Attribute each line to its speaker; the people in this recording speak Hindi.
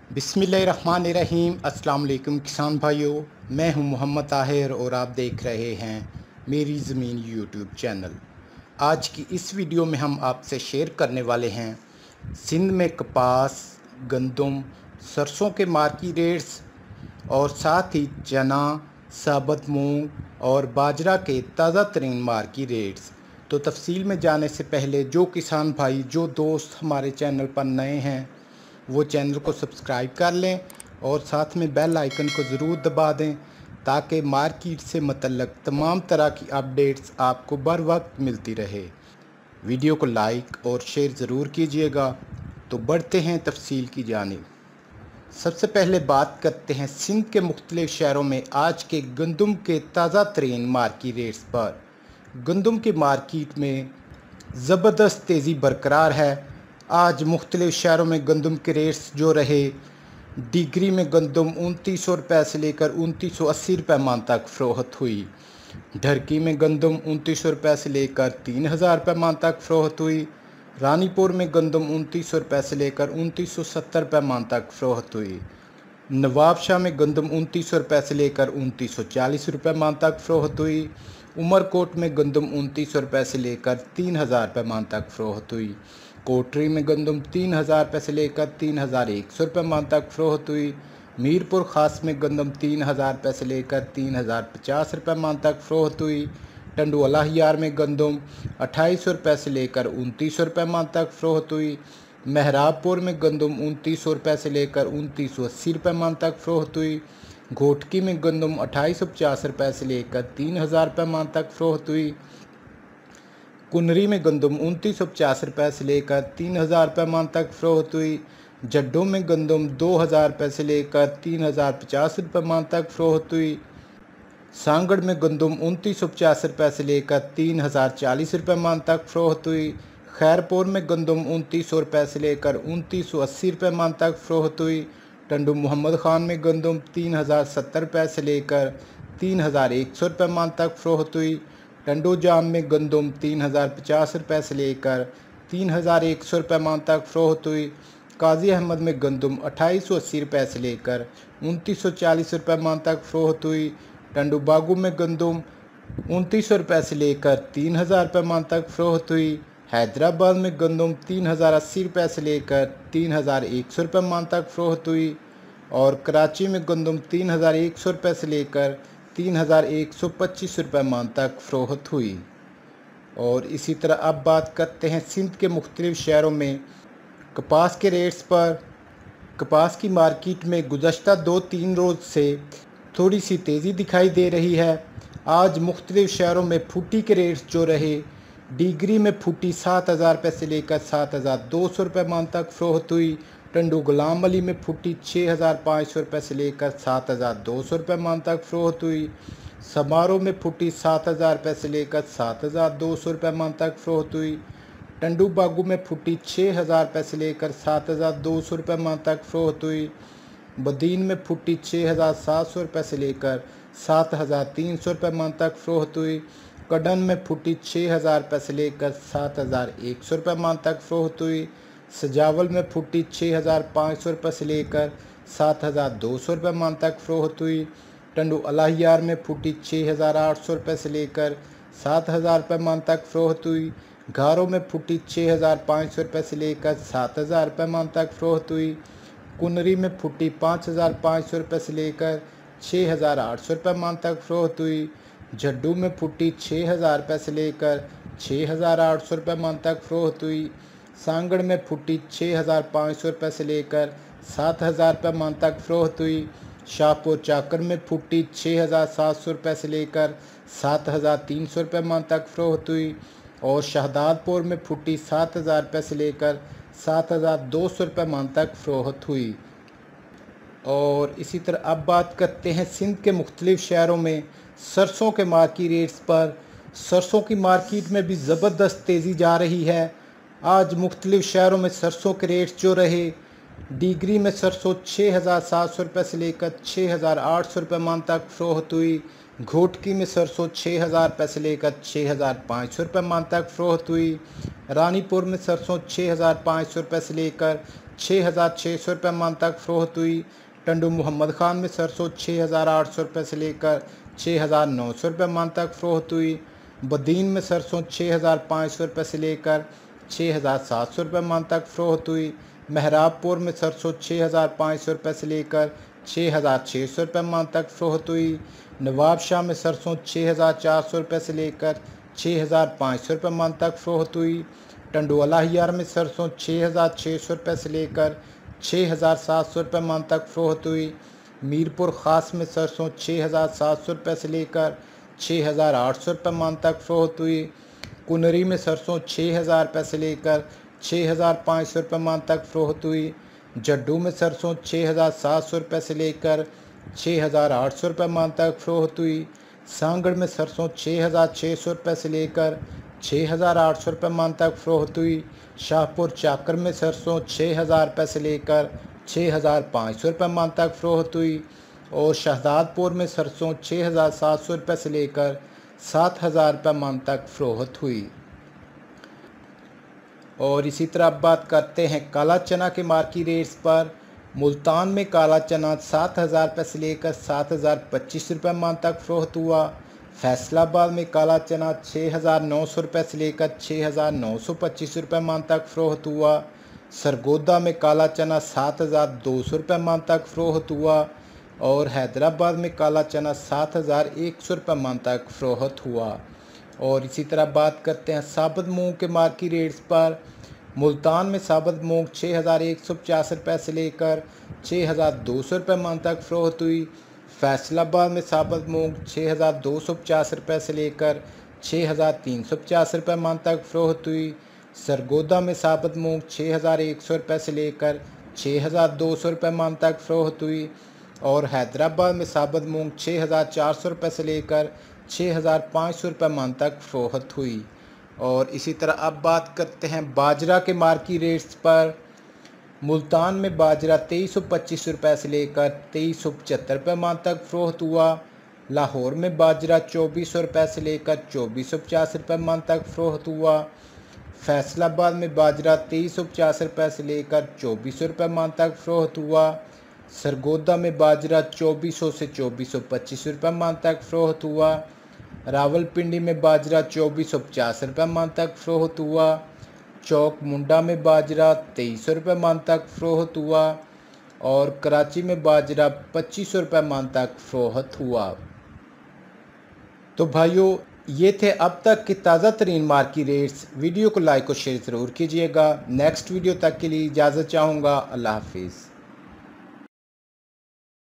Speaker 1: बिस्मिल्लाहिर्रहमानिर्रहीम। अस्सलाम वालेकुम किसान भाइयों, मैं हूं मोहम्मद ताहिर और आप देख रहे हैं मेरी ज़मीन यूट्यूब चैनल। आज की इस वीडियो में हम आपसे शेयर करने वाले हैं सिंध में कपास, गंदम, सरसों के मार्केट रेट्स और साथ ही चना, साबुत मूंग और बाजरा के ताज़ा तरीन मार्केट रेट्स। तो तफसील में जाने से पहले जो किसान भाई, जो दोस्त हमारे चैनल पर नए हैं वो चैनल को सब्सक्राइब कर लें और साथ में बेल आइकन को ज़रूर दबा दें ताकि मार्केट से मुतल्लक तमाम तरह की अपडेट्स आपको बर वक्त मिलती रहे। वीडियो को लाइक और शेयर ज़रूर कीजिएगा। तो बढ़ते हैं तफसील की जानिब। सबसे पहले बात करते हैं सिंध के मुख्तलिफ शहरों में आज के गंदम के ताज़ा तरीन मार्केट रेट्स पर। गंदम की मार्केट में ज़बरदस्त तेज़ी बरकरार है। आज मुख्तलिफ शहरों में गंदम के रेट्स जो रहे, डिग्री में गंदम 2900 रुपये से लेकर 2980 रुपये मन तक फ़रोख्त हुई। ढरकी में गंदम 2900 रुपये से लेकर 3000 रुपये मन तक फ़रोख्त हुई। रानीपुर में गंदम 2900 रुपये से लेकर 2970 रुपये मन तक फ़रोख्त हुई। नवाबशाह में गंदम 2900 रुपये से लेकर 2940 रुपये मन तक फ़रोख्त हुई। उमरकोट में गंदम 2900 रुपये से लेकर 3000 रुपये मन तक फ़रोख्त हुई। कोटरी में गंदम 3000 रुपये से लेकर 3100 रुपये मन तक फ़रोख्त हुई। मीरपुर ख़ास में गंदम 3000 रुपये से लेकर 3050 रुपये मन तक फ़रोख्त हुई। टंडू अलाहियार में गंदम 2800 रुपये से लेकर 2900 रुपये मन तक फ़रोख्त हुई। महराबपुर में गंदम 2900 रुपये से लेकर 2980 रुपये मन तक फ़रोख्त हुई। घोटकी में गंदम 2850 रुपये से लेकर 3000 रुपये मन तक फ़रोख्त हुई। कुनरी में गंदम 2950 रुपये से लेकर 3000 रुपये मन तक फ़रोख्त हुई। जड्डों में गंदम 2000 रुपये से लेकर 3050 रुपये मन तक फ़रोख्त हुई। सांगड़ में गंदम 2950 रुपये से लेकर 3040 रुपये मन तक फ़रोख्त हुई। खैरपुर में गंदम 2900 रुपये से लेकर 2980 रुपये मन तक फ़रोख्त हुई। टंडू मोहम्मद खान में गंदम 3070 रुपये से लेकर 3100 रुपये मन तक फ़रोख्त हुई। टंडू जाम में गंदम 3050 रुपये से लेकर 3100 रुपये मन तक फ़रोख्त हुई। काजी अहमद में गंदम 2880 रुपये से लेकर 2940 रुपये मन तक फ़रोख्त हुई। टंडू बागू में गंदम 2900 रुपये से लेकर 3000 रुपये मन तक फ़रोख्त हुई। हैदराबाद में गंदम 3080 रुपये से लेकर 3100 रुपये मन तक फ़रोख्त हुई और कराची में गंदम 3100 रुपये से लेकर 3125 रुपये मन तक फ़रोख्त हुई। और इसी तरह अब बात करते हैं सिंध के मुख्तलिफ शहरों में कपास के रेट्स पर। कपास की मार्केट में गुज़श्ता 2-3 रोज़ से थोड़ी सी तेज़ी दिखाई दे रही है। आज मुख्तलिफ शहरों में फूटी के रेट्स जो रहे, डिग्री में फूटी 7000 रुपये से लेकर 7200 रुपये मन तक फ़रोख्त हुई। टंडू गुलाम अली में फूटी 6500 रुपये से लेकर 7200 रुपये मन तक फ़रोख्त हुई। समारोह में फूटी 7000 रुपये से लेकर 7200 रुपये मन तक फ़रोख्त हुई। टंडू बागू में फूटी 6000 रुपये से लेकर 7200 रुपये मन तक फ़रोख्त हुई। बदीन में फूटी 6700 रुपये से लेकर 7300 रुपये मन तक फ़रोख्त हुई। कड़न में फूटी 6000 रुपये से लेकर 7100 रुपये मन तक फ़रोख्त हुई। सजावल में फूटी 6500 रुपये से लेकर 7200 रुपये मन तक फ़रोख्त हुई। टंडू अलाहियार में फूटी 6800 रुपये से लेकर 7000 रुपये मन तक फ़रोख्त हुई। घारों में फूटी 6500 रुपये से लेकर 7000 रुपये मन तक फ़रोख्त हुई। कुनरी में फूटी 5500 रुपये से लेकर 6800 रुपये मन तक फ़रोख्त हुई। जड्डू में फूटी 6000 रुपये से लेकर 6800 रुपये मन तक फ़रोख्त हुई। सांगड़ में फूटी 6500 रुपये से लेकर 7000 रुपये मन तक फ़रोख्त हुई। शाहपुर चाकर में फूटी 6700 रुपये से लेकर 7300 रुपये मन तक फ़रोख्त हुई और शहदादपुर में फूटी 7000 रुपये से लेकर 7200 रुपये मन तक फ़रोख्त हुई। और इसी तरह अब बात करते हैं सिंध के मुख्तलिफ शहरों में सरसों के मार्केट रेट्स पर। सरसों की मार्केट में भी ज़बरदस्त तेज़ी जा रही है। आज मुख्तलिफ शहरों में सरसों के रेट्स जो रहे, डिग्री में सरसों 6700 रुपये से लेकर 6800 रुपये मन तक फ़रोख्त हुई। घोटकी में सरसों 6000 रुपये से लेकर 6500 रुपये मन तक फ़रोख्त हुई। रानीपुर में सरसों 6500 रुपये से लेकर 6,600 रुपये मन तक फ़रोख्त हुई। टंडू मोहम्मद ख़ान में सरसों 6,800 रुपये से लेकर 6,900 रुपये मन तक फ़रोख्त हुई। बदीन में सरसों 6,500 रुपये से लेकर 6,700 रुपये मन तक फ़रोख्त हुई। महराबपुर में सरसों 6,500 रुपये से लेकर 6,600 रुपये मन तक फ़रोख्त हुई। नवाबशाह में सरसों 6,400 रुपये से लेकर 6,500 रुपये मन तक फ़रोख्त हुई। टंडोला हियार में सरसों 6,600 रुपये से लेकर 6,700 रुपये मन तक फ़रोख्त हुई। मीरपुर ख़ास में सरसों 6,700 रुपये से लेकर 6,800 रुपये मन तक फ़रोख्त हुई। कुनरी में सरसों 6,000 रुपये से लेकर 6,500 रुपये मन तक फ़रोख्त हुई। जड्डू में सरसों 6,700 रुपये से लेकर 6,800 रुपये मन तक फ़रोख्त हुई। सांगड़ में सरसों 6,600 रुपये से लेकर 6,800 रुपये मन तक फ़रोख्त हुई। शाहपुर चाकर में सरसों 6,000 रुपये से लेकर 6,500 रुपये मन तक फ़रोख्त हुई। और शहजादपुर में सरसों 6,700 रुपये से लेकर 7,000 रुपये मन तक फ़रोख्त हुई। और इसी तरह अब बात करते हैं काला चना के मार्केट रेट्स पर। मुल्तान में काला चना 7,000 रुपये से लेकर 7,025 रुपये मन तक फ़रोख्त हुआ। फैसलाबाद में काला चना 6,900 रुपये से लेकर 6,925 रुपये मन तक फ़रोख्त हुआ। सरगोदा में काला चना 7,200 रुपये मन तक फ़रोख्त हुआ। और हैदराबाद में काला चना 7,100 रुपये मन तक फ़रोख्त हुआ। और इसी तरह बात करते हैं साबुत मूंग के मार्केट रेट्स पर। मुल्तान में साबुत मूंग 6,150 रुपये से लेकर 6,200 रुपये मन तक फ़रोख्त हुई। फैसलाबाद में साबुत मूंग 6,250 रुपये से लेकर 6,350 रुपये मन तक फ़रोख्त हुई। सरगोदा में साबुत मूंग 6,100 रुपये से लेकर 6,200 रुपये मन तक फ़रोख्त हुई। और हैदराबाद में साबुत मूंग 6,400 रुपये से लेकर 6,500 रुपये मन तक फ़रोख्त हुई। और इसी तरह अब बात करते हैं बाजरा के मार्केट रेट्स पर। मुल्तान में बाजरा 2325 रुपये से लेकर 2375 रुपये मन तक फ़रोख्त हुआ। लाहौर में बाजरा 2400 रुपये से लेकर 2450 रुपये मन तक फ़रोख्त हुआ। फैसलाबाद में बाजरा 2350 रुपये से लेकर 2400 रुपये मन तक फ़रोख्त हुआ। सरगोदा में बाजरा 2400 से 2425 रुपये मन तक फ़रोख्त हुआ। रावलपिंडी में बाजरा 2450 रुपये मन तक फ़रोख्त हुआ। चौक मुंडा में बाजरा 2300 रुपये मन तक फ़रोख्त हुआ। और कराची में बाजरा 2500 रुपये मन तक फ़रोख्त हुआ। तो भाइयों, ये थे अब तक के ताज़ा तरीन मार्केट रेट्स। वीडियो को लाइक और शेयर ज़रूर कीजिएगा। नेक्स्ट वीडियो तक के लिए इजाज़त चाहूँगा। अल्लाह हाफिज़।